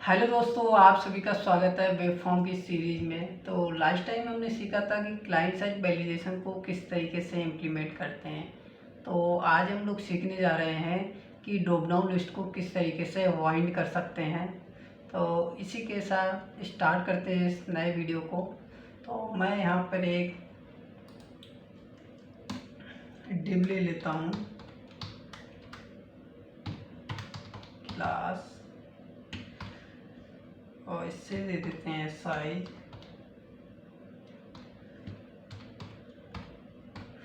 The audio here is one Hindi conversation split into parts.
हेलो दोस्तों, आप सभी का स्वागत है वेब फॉर्म की सीरीज में। तो लास्ट टाइम हमने सीखा था कि क्लाइंट साइड वैलिडेशन को किस तरीके से इम्प्लीमेंट करते हैं। तो आज हम लोग सीखने जा रहे हैं कि ड्रॉप डाउन लिस्ट को किस तरीके से वाइंड कर सकते हैं। तो इसी के साथ स्टार्ट करते हैं इस नए वीडियो को। तो मैं यहाँ पर एक डिव ले लेता हूँ, क्लास, और इससे दे देते हैं साइज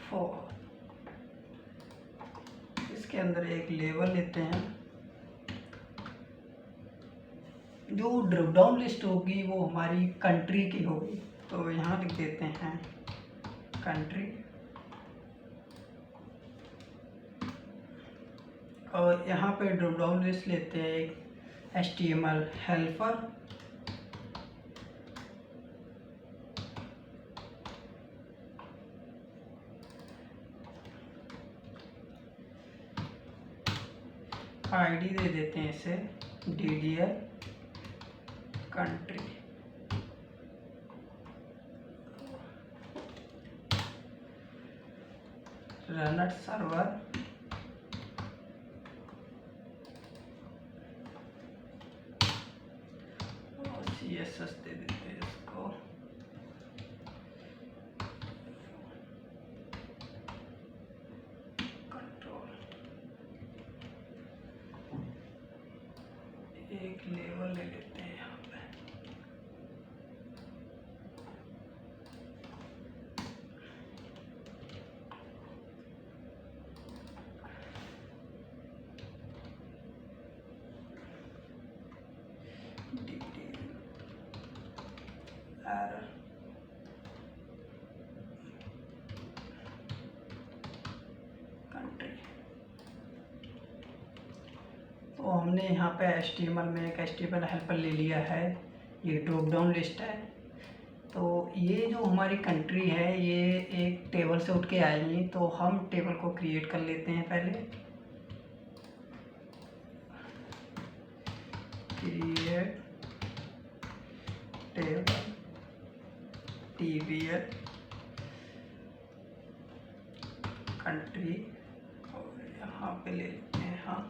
4। इसके अंदर एक लेबल लेते हैं। जो ड्रॉप डाउन लिस्ट होगी वो हमारी कंट्री की होगी, तो यहाँ लिख देते हैं कंट्री। और यहाँ पे ड्रॉप डाउन लिस्ट लेते हैं एक HTML हेल्पर, ID दे देते हैं इसे DDL कंट्री। रनर सर्वर, और CSS दे देते हैं इसको। कंट्रोल, एक लेवल ले लेते हैं यहाँ पे। Error, country. तो हमने यहाँ पे HTML में एक HTML हेल्पर ले लिया है। ये ड्रॉप डाउन लिस्ट है। तो ये जो हमारी कंट्री है ये एक टेबल से उठ के आएंगी, तो हम टेबल को क्रिएट कर लेते हैं पहले। क्रिएट टेबल TBL कंट्री, और यहाँ पे ले लेते हैं हम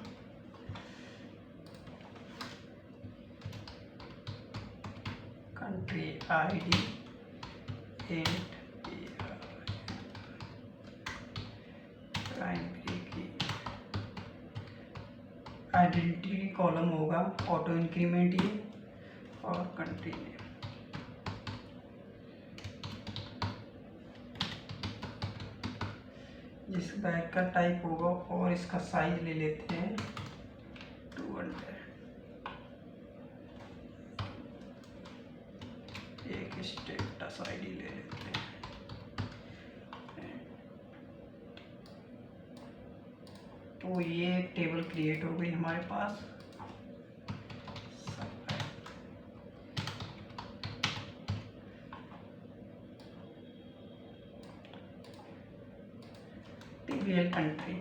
कंट्री ID इंट प्राइमरी की आइडेंटिटी कॉलम होगा ऑटो इंक्रीमेंट ये, और कंट्री नेम। जिस बैग का टाइप होगा और इसका साइज ले लेते हैं 200। एक स्टेटस ID ले लेते हैं। तो ये एक टेबल क्रिएट हो गई हमारे पास। TBL country.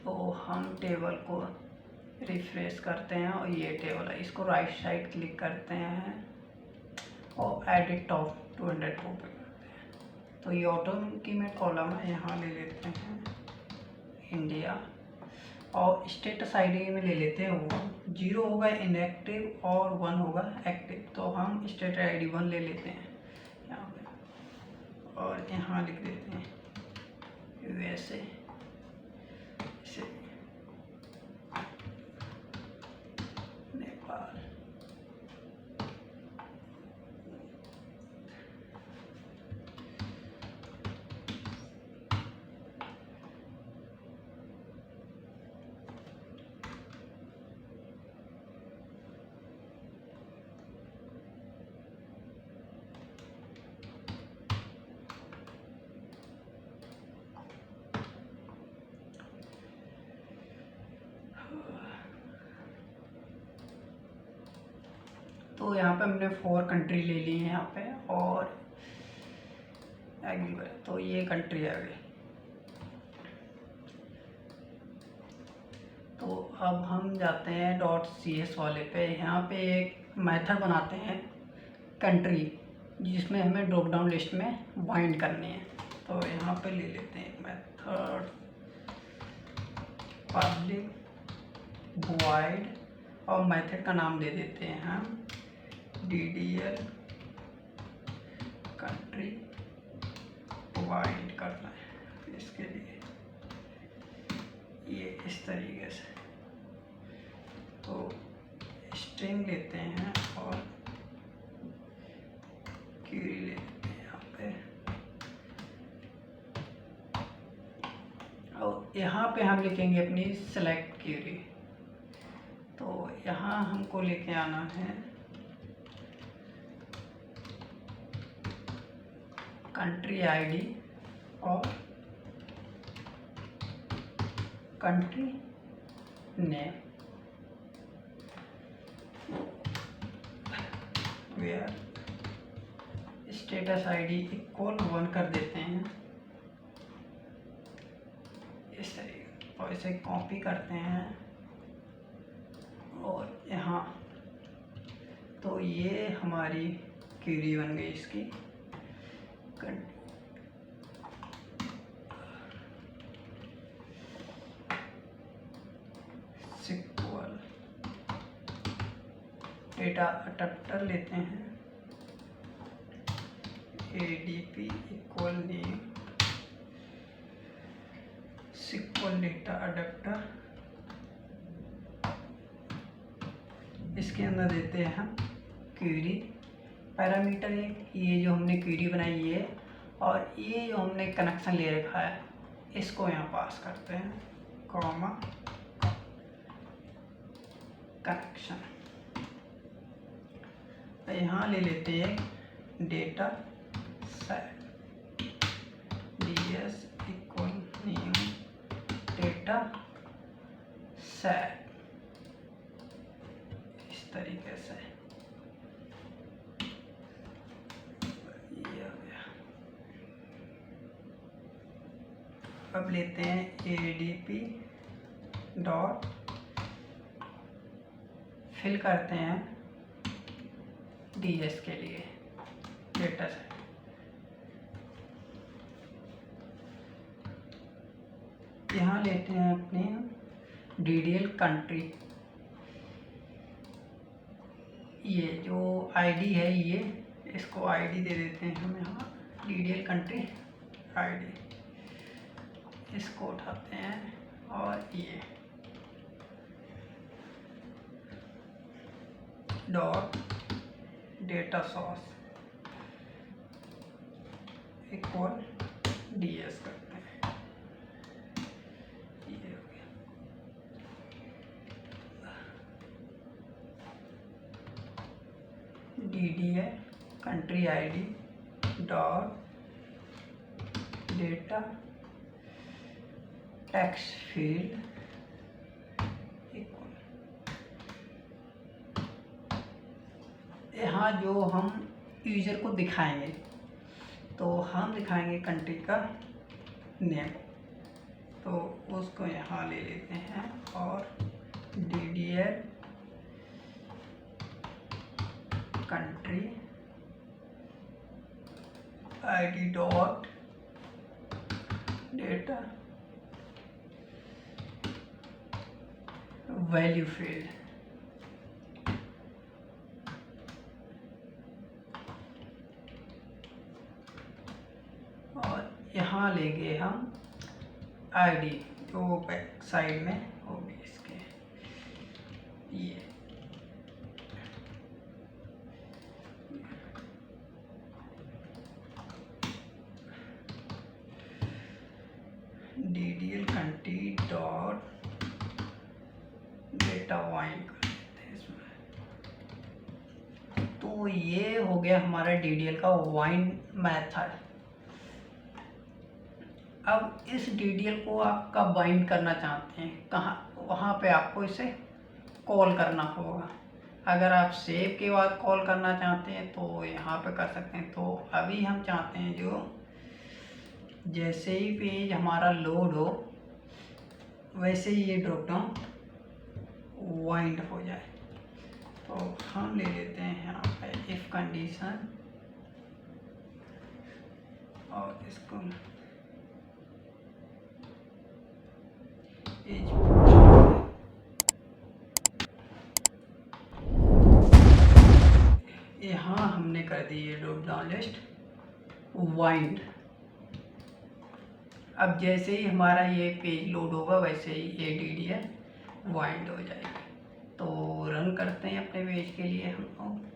तो हम टेबल को रिफ्रेश करते हैं और ये टेबल है, इसको राइट साइड क्लिक करते हैं और एडिट टॉप 200 पे करते हैं। तो ये ऑटो इंक्रीमेंट कॉलम है, यहाँ ले लेते हैं इंडिया, और स्टेटस ID में ले लेते हैं 1। 0 होगा इनएक्टिव और 1 होगा एक्टिव, तो हम स्टेटस ID 1 ले लेते हैं यहाँ पे, और यहाँ लिख देते हैं USA। नेपाल, तो यहाँ पे हमने 4 कंट्री ले ली है यहाँ पे, और एग्री, तो ये कंट्री आ गई। तो अब हम जाते हैं .cs वाले पे। यहाँ पे एक मेथड बनाते हैं कंट्री, जिसमें हमें ड्रॉप डाउन लिस्ट में बाइंड करनी है। तो यहाँ पे ले लेते हैं मेथड पब्लिक वॉइड, और मेथड का नाम दे देते हैं हम DDL कंट्री बाइंड करना है। इसके लिए ये इस तरीके से तो स्ट्रिंग लेते हैं और क्वेरी ले लेते हैं यहाँ पे, और यहाँ पे हम लिखेंगे अपनी सेलेक्ट क्वेरी। तो यहाँ हमको लेके आना है कंट्री आईडी और country name, where status ID equal 1 कर देते हैं इस तरीके, और इसे कॉपी करते हैं और यहाँ। तो ये हमारी क्वेरी बन गई इसकी सिक्वल डेटा अडेप्टर लेते हैं ADP equal name SQL data adapter. इसके अंदर देते हैं हम क्वेरी पैरामीटर एक, ये जो हमने क्वेरी बनाई है, और ये जो हमने कनेक्शन ले रखा है इसको यहाँ पास करते हैं कॉमा कनेक्शन। यहाँ ले लेते हैं data set DS equal new data set, इस तरीके से ये हो गया। अब लेते हैं ADP डॉट फिल करते हैं DS के लिए डेटा सेट। यहाँ लेते हैं अपने DDL कंट्री, ये जो आईडी है ये, इसको आईडी दे देते हैं हम यहाँ DDL कंट्री आईडी, इसको उठाते हैं और ये dot data source equal DS करते हैं, ये हो गया। DDL country ID dot data text field equal, यहाँ जो हम यूजर को दिखाएंगे तो हम दिखाएंगे कंट्री का नेम, तो उसको यहाँ ले लेते हैं और DDL country ID dot data value field, और यहाँ लेंगे हम आईडी जो बैक साइड में होगी इसके, ये DDL country dot data wind कर देते हैं इसमें। तो ये हो गया हमारा DDL का वाइंड मेथड। अब इस DDL को आप कब बाइंड करना चाहते हैं, कहाँ, वहाँ पे आपको इसे कॉल करना होगा। अगर आप सेव के बाद कॉल करना चाहते हैं तो यहाँ पे कर सकते हैं। तो अभी हम चाहते हैं जो जैसे ही पेज हमारा लोड हो वैसे ही ये ड्रॉप डाउन वाइंड हो जाए। तो हम ले लेते हैं यहाँ पे इफ कंडीशन और इसको यहाँ हमने कर दी ये ड्रॉप डाउन लिस्ट वाइंड। अब जैसे ही हमारा ये पेज लोड होगा वैसे ही ये DDL वाइंड हो जाएगी। तो रन करते हैं अपने पेज के लिए हम लोग।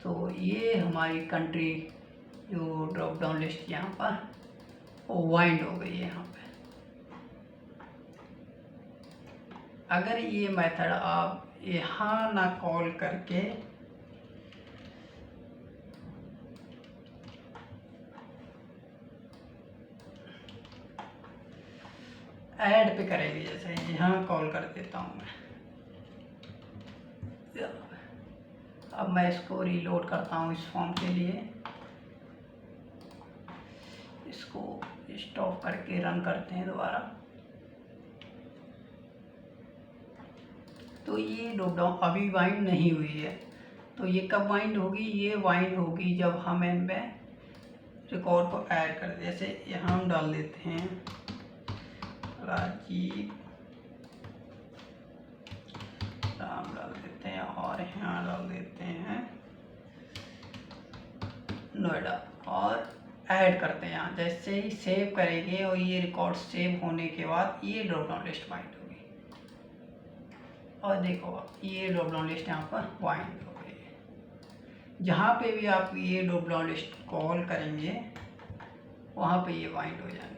तो ये हमारी कंट्री जो ड्रॉप डाउन लिस्ट यहाँ पर वाइंड हो गई है यहाँ पे। अगर ये मेथड आप यहाँ ना कॉल करके ऐड पे करेंगे, जैसे यहाँ कॉल कर देता हूँ मैं। अब मैं इसको रीलोड करता हूँ इस फॉर्म के लिए, इसको स्टॉप करके रन करते हैं दोबारा। तो ये ड्रॉप डाउन अभी वाइंड नहीं हुई है। तो ये कब वाइंड होगी? ये वाइंड होगी जब हम इनमें रिकॉर्ड को ऐड कर, जैसे यहाँ हम डाल देते हैं राजीव राम डाल देते हैं और यहाँ डाल देते हैं नोएडा और ऐड करते हैं यहाँ। जैसे ही सेव करेंगे और ये रिकॉर्ड सेव होने के बाद ये ड्रॉप डाउन लिस्ट वाइंड होगी। और देखो ये ड्रॉप डाउन लिस्ट यहाँ पर वाइंड हो गई है। जहाँ पे भी आप ये ड्रॉप डाउन लिस्ट कॉल करेंगे वहाँ पे ये वाइंड हो जाएंगे।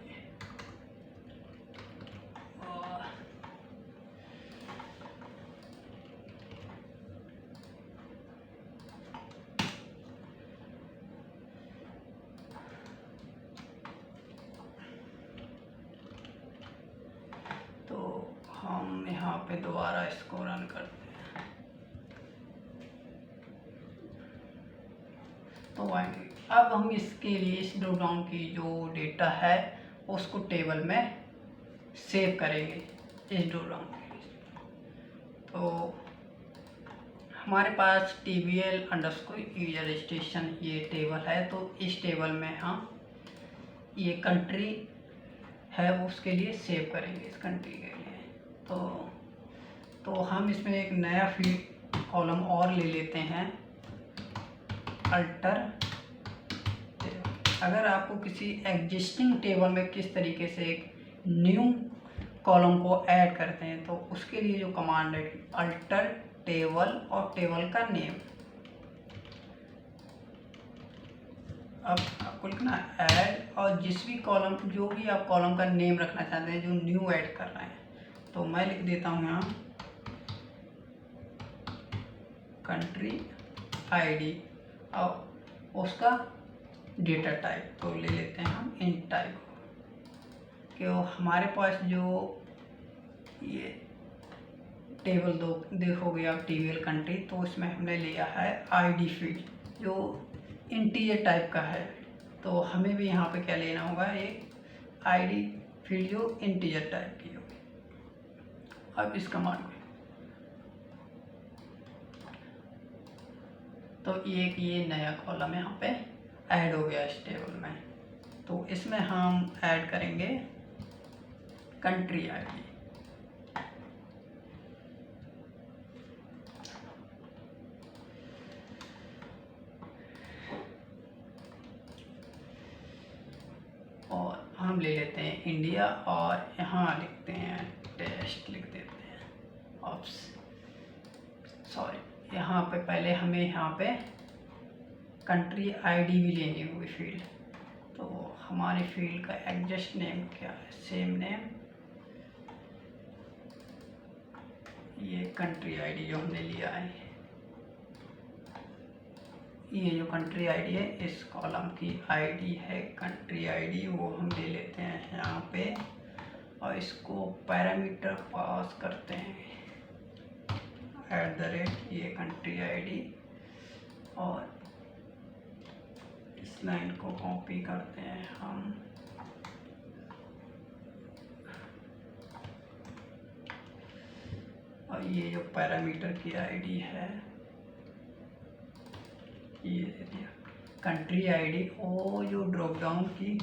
तो हम यहाँ पे दोबारा इसको रन करते हैं। तो अब हम इसके लिए इस ड्रॉप डाउन की जो डेटा है उसको टेबल में सेव करेंगे इस ड्रॉप डाउन के लिए। तो हमारे पास TBL_यूजर रजिस्ट्रेशन ये टेबल है। तो इस टेबल में हम ये कंट्री है उसके लिए सेव करेंगे, इस कंट्री के लिए। तो हम इसमें एक नया फील्ड कॉलम और ले लेते हैं, अल्टर। अगर आपको किसी एग्जिस्टिंग टेबल में किस तरीके से एक न्यू कॉलम को ऐड करते हैं तो उसके लिए जो कमांड है अल्टर टेबल और टेबल का नेम। अब आपको लिखना ऐड और जिस भी कॉलम, जो भी आप कॉलम का नेम रखना चाहते हैं जो न्यू ऐड कर रहे हैं, तो मैं लिख देता हूँ यहाँ कंट्री ID और उसका डेटा टाइप तो ले लेते हैं हम इंट टाइप। क्यों हमारे पास जो ये टेबल देखोगे आप TBL कंट्री, तो इसमें हमने लिया है ID फील्ड जो इंटीजर टाइप का है। तो हमें भी यहाँ पे क्या लेना होगा, एक ID फील्ड जो इंटीजर टाइप की होगी। अब इस कमांड में तो ये नया कॉलम यहाँ पे ऐड हो गया इस टेबल में। तो इसमें हम ऐड करेंगे कंट्री ID। और हम ले लेते हैं इंडिया और यहाँ लिखते हैं टेस्ट, लिख देते हैं सॉरी यहाँ पे पहले हमें यहाँ पे कंट्री ID भी लेनी होगी फील्ड। तो हमारी फील्ड का एग्जिस्ट नेम क्या है, सेम नेम, ये कंट्री ID जो हमने लिया है, ये जो कंट्री ID है इस कॉलम की ID है कंट्री ID, वो हम ले लेते हैं यहाँ पे और इसको पैरामीटर पास करते हैं @ ये कंट्री ID और इस लाइन को कॉपी करते हैं हम, और ये जो पैरामीटर की आईडी है ये दे दिया कंट्री आईडी, और जो ड्रॉप डाउन की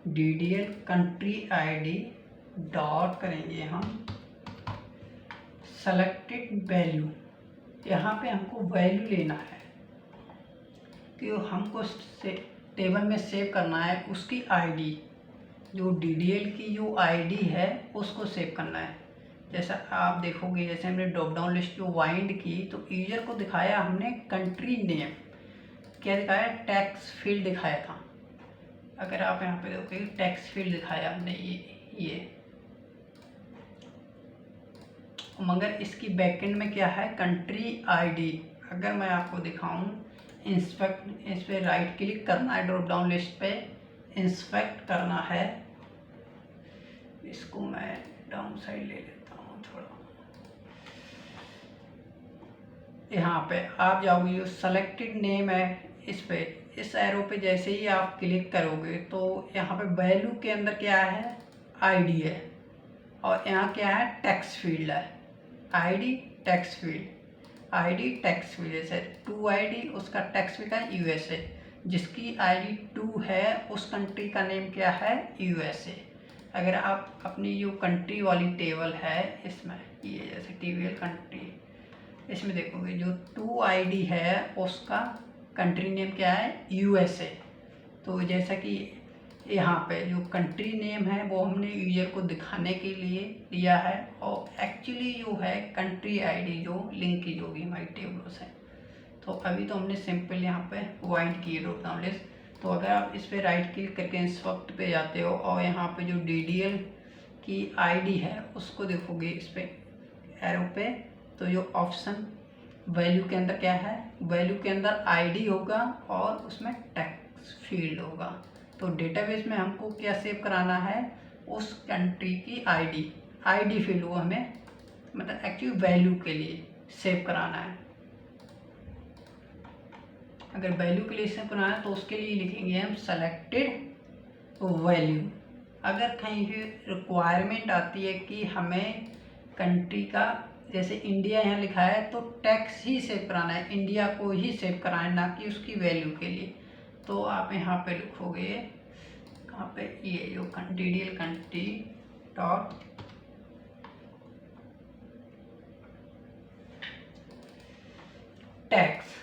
DDL कंट्री आईडी डॉट करेंगे हम सेलेक्टेड वैल्यू। यहाँ पे हमको वैल्यू लेना है कि हमको टेबल में सेव करना है, उसकी आईडी जो DDL की जो आईडी है उसको सेव करना है। जैसा आप देखोगे, जैसे हमने ड्रॉप डाउन लिस्ट जो वाइंड की तो यूजर को दिखाया हमने कंट्री नेम, क्या दिखाया, टैक्स फील्ड दिखाया था। अगर आप यहाँ पे देखोगे टैक्स फील्ड दिखाया हमने ये मगर इसकी बैकएंड में क्या है, कंट्री आईडी। अगर मैं आपको दिखाऊं, इंस्पेक्ट, इस पर राइट क्लिक करना है, ड्रॉप डाउन लिस्ट पे इंस्पेक्ट करना है। इसको मैं डाउन साइड ले लेता हूँ थोड़ा। यहाँ पे आप जाओगे, जो सेलेक्टेड नेम है इस पे, इस एरो पे जैसे ही आप क्लिक करोगे तो यहाँ पे वैल्यू के अंदर क्या है, आईडी है, और यहाँ क्या है, टैक्स फील्ड है। ID tax field, ID tax field, जैसे 2ID उसका टैक्स फील्ड है USA, जिसकी आईडी 2 है उस कंट्री का नेम क्या है, USA। अगर आप अपनी जो कंट्री वाली टेबल है इसमें, ये जैसे TVL कंट्री, इसमें देखोगे जो 2ID है उसका कंट्री नेम क्या है, USA। तो जैसा कि यहाँ पे जो कंट्री नेम है वो हमने यूजर को दिखाने के लिए लिया है, और एक्चुअली जो है कंट्री आईडी जो लिंक की जो भी हमारी टेबलों से। तो अभी तो हमने सिंपल यहाँ पे वाइंड की ड्रॉप डाउन लिस्ट। तो अगर आप इस पे राइट क्लिक करके इंस्पेक्ट पे जाते हो और यहाँ पे जो DDL की आईडी है उसको देखोगे इस पे एरो पे, तो जो ऑप्शन वैल्यू के अंदर क्या है, वैल्यू के अंदर आईडी होगा और उसमें टैक्स फील्ड होगा। तो डेटाबेस में हमको क्या सेव कराना है, उस कंट्री की आईडी फील्ड को हमें मतलब एक्चुअली वैल्यू के लिए सेव कराना है। अगर वैल्यू के लिए सेव कराना है तो उसके लिए लिखेंगे हम सेलेक्टेड वैल्यू। अगर कहीं भी रिक्वायरमेंट आती है कि हमें कंट्री का, जैसे इंडिया यहाँ लिखा है तो टैक्स ही सेव कराना है, इंडिया को ही सेव कराना है, ना कि उसकी वैल्यू के लिए। तो आप यहाँ पे लिखोगे कहाँ पे, ये जो DDL कंट्री डॉट टैक्स,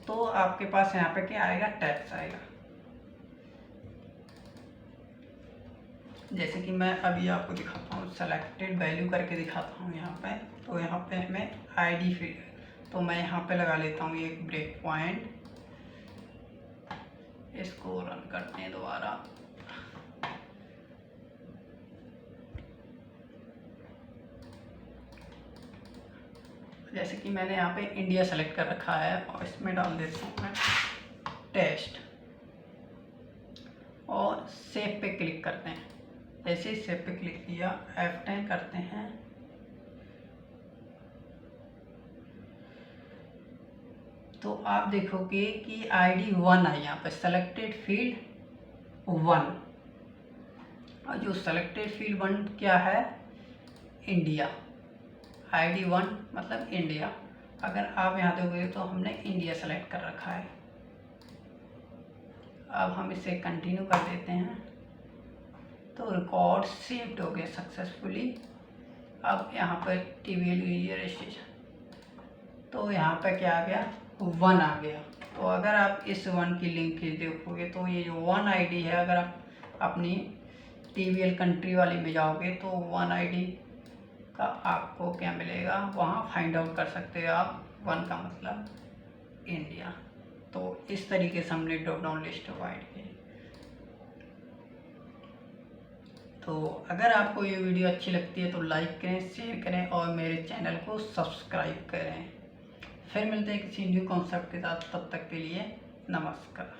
तो आपके पास यहाँ पे क्या आएगा, टैक्स आएगा। जैसे कि मैं अभी आपको दिखाता हूँ, सेलेक्टेड वैल्यू करके दिखाता हूँ यहाँ पे। तो यहाँ पे हमें आईडी फील्ड, तो मैं यहाँ पे लगा लेता हूँ एक ब्रेक पॉइंट, इसको रन करते हैं दोबारा। जैसे कि मैंने यहाँ पे इंडिया सेलेक्ट कर रखा है और इसमें डाल देता हूँ मैं टेस्ट, और सेव पे क्लिक करते हैं। जैसे ही सेव पे क्लिक किया, F10 करते हैं, तो आप देखोगे कि आईडी 1 आई यहाँ पे, सेलेक्टेड फील्ड 1, और जो सेलेक्टेड फील्ड 1 क्या है, इंडिया। आईडी 1 मतलब इंडिया। अगर आप यहाँ देखोगे तो हमने इंडिया सेलेक्ट कर रखा है। अब हम इसे कंटिन्यू कर देते हैं, तो रिकॉर्ड सेव्ड हो गया सक्सेसफुली। अब यहाँ पर TVL रजिस्ट्रेशन, तो यहाँ पर क्या आ गया, 1 आ गया। तो अगर आप इस 1 की लिंक देखोगे तो ये जो 1 आईडी है, अगर आप अपनी TVL कंट्री वाली में जाओगे तो 1 आईडी का आपको क्या मिलेगा, वहाँ फाइंड आउट कर सकते हो आप। 1 का मतलब इंडिया। तो इस तरीके से हमने ड्रॉप डाउन लिस्ट वाइंड की। तो अगर आपको ये वीडियो अच्छी लगती है तो लाइक करें, शेयर करें और मेरे चैनल को सब्सक्राइब करें। फिर मिलते हैं किसी न्यू कॉन्सेप्ट के साथ, तब तक के लिए नमस्कार।